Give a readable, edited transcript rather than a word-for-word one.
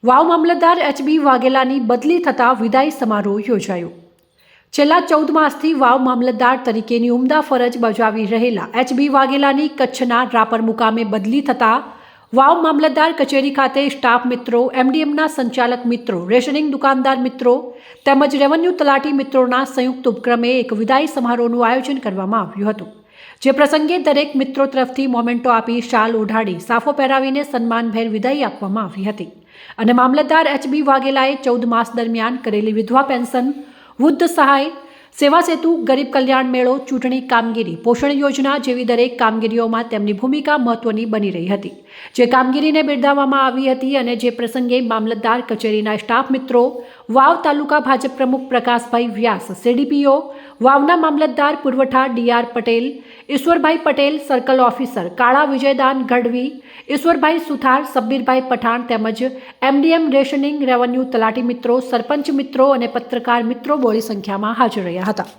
વાવ મામલતદાર એચ.બી. વાઘેલાની બદલી થતાં વિદાય સમારોહ યોજાયો. છેલ્લા 14 માસથી વાવ મામલતદાર તરીકેની ઉમદા ફરજ બજાવી રહેલા એચ.બી. વાઘેલાની કચ્છના રાપર મુકામે બદલી થતાં વાવ મામલતદાર કચેરી ખાતે સ્ટાફ મિત્રો, એમડીએમના સંચાલક મિત્રો, રેશનિંગ દુકાનદાર મિત્રો તેમજ રેવન્યુ તલાટી મિત્રોના સંયુક્ત ઉપક્રમે એક વિદાય સમારોહનું આયોજન કરવામાં આવ્યું હતું. જે પ્રસંગે દરેક મિત્રો તરફથી મોમેન્ટો આપી, શાલ ઓઢાડી, સાફો પહેરાવીને સન્માનભેર વિદાય આપવામાં આવી હતી અને મામલતદાર એચ.બી. વાઘેલાએ 14 માસ દરમિયાન કરેલી વિધવા પેન્શન, વૃદ્ધ સહાય, સેવા સેતુ, ગરીબ કલ્યાણ મેળો, ચૂંટણી કામગીરી, પોષણ યોજના જેવી દરેક કામગીરીઓમાં તેમની ભૂમિકા મહત્વની બની રહી હતી. જે કામગીરીને બિરદાવવામાં આવી હતી અને જે પ્રસંગે મામલતદાર કચેરીના સ્ટાફ મિત્રો, વાવ તાલુકા ભાજપ પ્રમુખ પ્રકાશભાઈ વ્યાસ, સીડીપીઓ, વાવના મામલતદાર પુરવઠા ડી.આર. પટેલ, ઈશ્વરભાઈ પટેલ, સર્કલ ઓફિસર કાળા વિજયદાન ગઢવી, ઈશ્વરભાઈ સુથાર, સબ્બીરભાઈ પઠાણ તેમજ એમડીએમ, રેશનિંગ, રેવન્યુ તલાટી મિત્રો, સરપંચ મિત્રો અને પત્રકાર મિત્રો બહોળી સંખ્યામાં હાજર રહ્યા હતા.